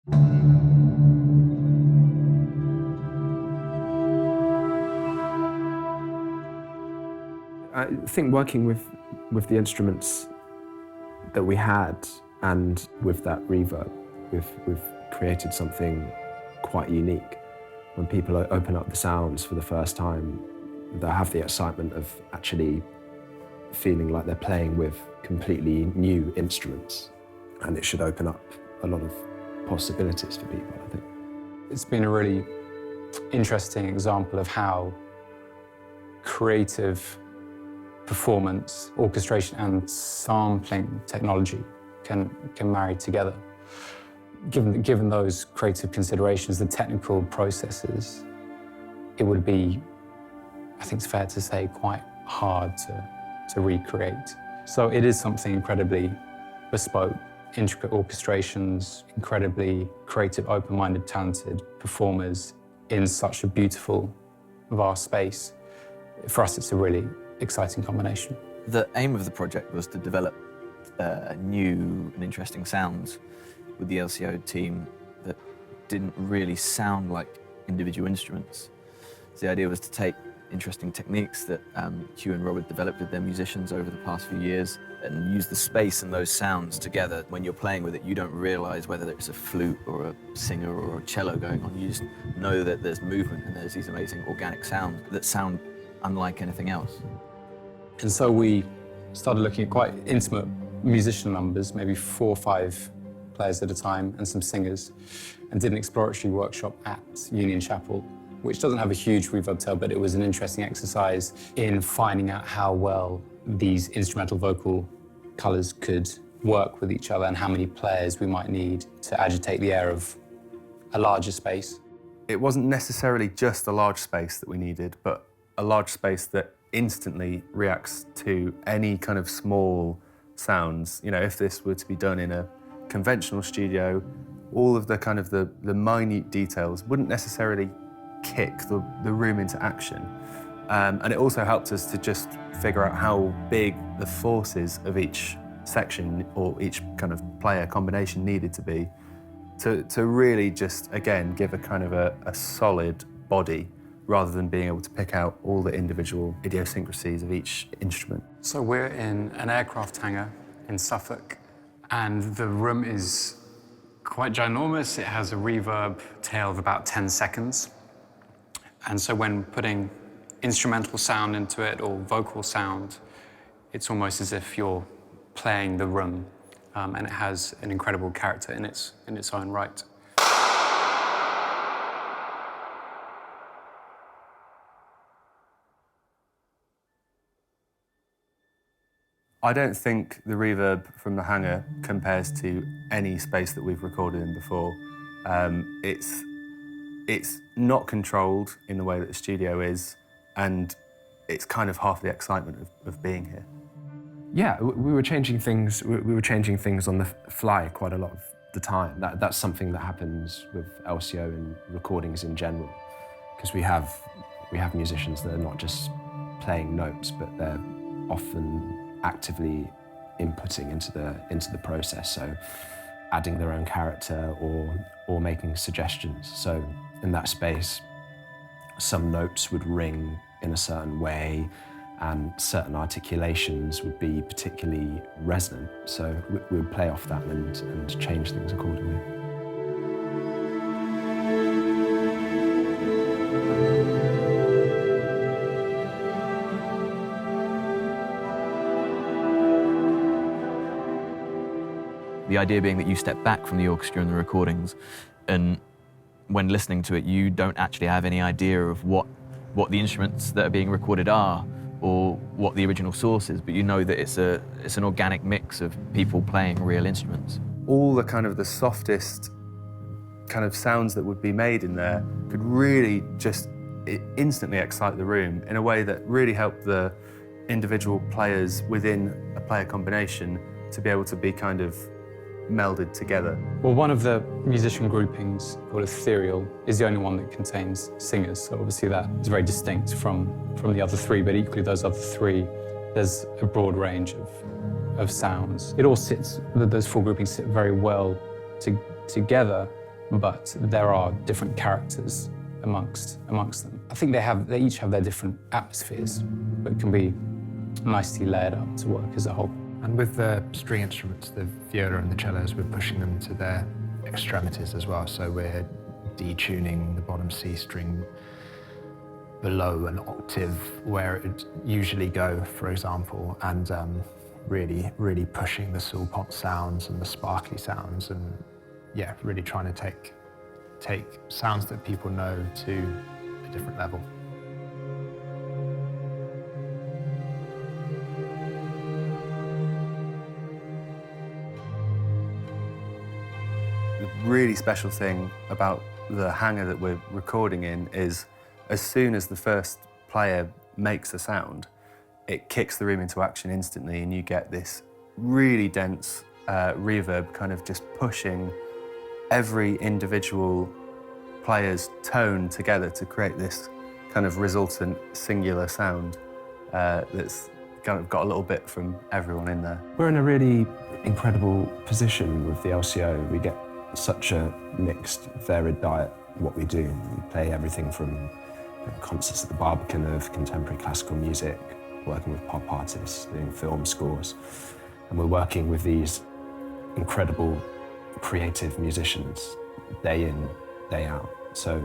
I think working with the instruments that we had and with that reverb, we've created something quite unique. When people open up the sounds for the first time, they have the excitement of actually feeling like they're playing with completely new instruments, and it should open up a lot of possibilities for people, I think. It's been a really interesting example of how creative performance, orchestration and sampling technology can marry together. Given those creative considerations, the technical processes, it would be, I think it's fair to say, quite hard to recreate. So it is something incredibly bespoke, intricate orchestrations, incredibly creative, open-minded, talented performers in such a beautiful, vast space. For us, it's a really exciting combination. The aim of the project was to develop new and interesting sounds with the LCO team that didn't really sound like individual instruments. So the idea was to take interesting techniques that Hugh and Robert developed with their musicians over the past few years and use the space and those sounds together. When you're playing with it, you don't realize whether it's a flute or a singer or a cello going on. You just know that there's movement and there's these amazing organic sounds that sound unlike anything else. And so we started looking at quite intimate musician numbers, maybe 4 or 5 players at a time and some singers, and did an exploratory workshop at Union Chapel, which doesn't have a huge reverb tail, but it was an interesting exercise in finding out how well these instrumental vocal colours could work with each other and how many players we might need to agitate the air of a larger space. It wasn't necessarily just a large space that we needed, but a large space that instantly reacts to any kind of small sounds. You know, if this were to be done in a conventional studio, all of the kind of the minute details wouldn't necessarily kick the room into action. And it also helped us to just figure out how big the forces of each section or each kind of player combination needed to be to really just, again, give a kind of a solid body rather than being able to pick out all the individual idiosyncrasies of each instrument. So we're in an aircraft hangar in Suffolk, and the room is quite ginormous. It has a reverb tail of about 10 seconds. And so when putting instrumental sound into it or vocal sound, it's almost as if you're playing the room, and it has an incredible character in its own right. I don't think the reverb from the hangar compares to any space that we've recorded in before. It's not controlled in the way that the studio is, and it's kind of half the excitement of being here. Yeah, we were changing things. We were changing things on the fly quite a lot of the time. That's something that happens with LCO and recordings in general, because we have musicians that are not just playing notes, but they're often actively inputting into the process. So adding their own character or making suggestions. So in that space, some notes would ring in a certain way and certain articulations would be particularly resonant. So we would play off that and change things accordingly. The idea being that you step back from the orchestra and the recordings, and when listening to it, you don't actually have any idea of what the instruments that are being recorded are or what the original source is, but you know that it's an organic mix of people playing real instruments. All the kind of the softest kind of sounds that would be made in there could really just instantly excite the room in a way that really helped the individual players within a player combination to be able to be kind of melded together. Well, one of the musician groupings, called Ethereal, is the only one that contains singers, so obviously that is very distinct from the other 3, but equally those other 3, there's a broad range of sounds. It all sits, those 4 groupings sit very well together, but there are different characters amongst them. I think they each have their different atmospheres, but can be nicely layered up to work as a whole. And with the string instruments, the viola and the cellos, we're pushing them to their extremities as well. So we're detuning the bottom C string below an octave where it would usually go, for example, and really pushing the sul-pot sounds and the sparkly sounds, and yeah, really trying to take sounds that people know to a different level. The really special thing about the hangar that we're recording in is as soon as the first player makes a sound, it kicks the room into action instantly, and you get this really dense reverb kind of just pushing every individual player's tone together to create this kind of resultant singular sound that's kind of got a little bit from everyone in there. We're in a really incredible position with the LCO. We get such a mixed, varied diet in what we do. We play everything from concerts at the Barbican of contemporary classical music, working with pop artists, doing film scores. And we're working with these incredible creative musicians day in, day out. So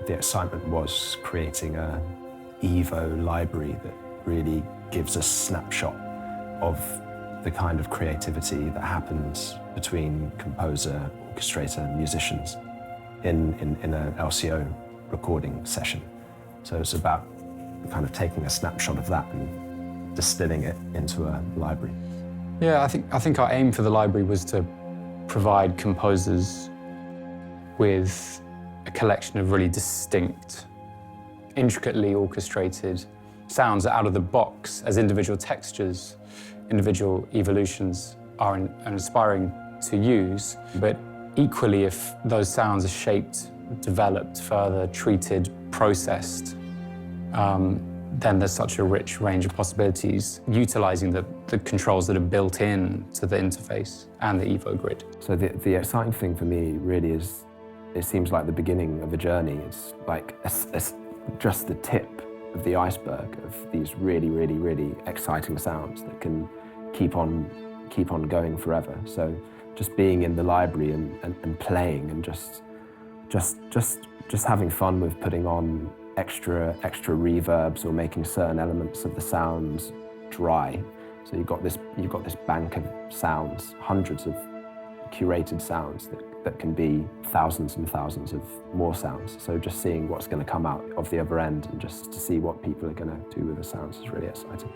the excitement was creating a Evo library that really gives a snapshot of the kind of creativity that happens between composer, orchestrator, and musicians in an LCO recording session. So it's about kind of taking a snapshot of that and distilling it into a library. Yeah, I think our aim for the library was to provide composers with a collection of really distinct, intricately orchestrated sounds that out of the box as individual textures, individual evolutions are inspiring to use, but equally if those sounds are shaped, developed, further treated, processed, then there's such a rich range of possibilities utilizing the controls that are built in to the interface and the Evo grid. So the exciting thing for me really is, it seems like the beginning of a journey. It's like just the tip of the iceberg of these really, really, really exciting sounds that can keep on going forever. So just being in the library and playing and just having fun with putting on extra reverbs or making certain elements of the sounds dry. So you've got this bank of sounds, hundreds of curated sounds that can be thousands and thousands of more sounds. So just seeing what's going to come out of the other end and just to see what people are going to do with the sounds is really exciting.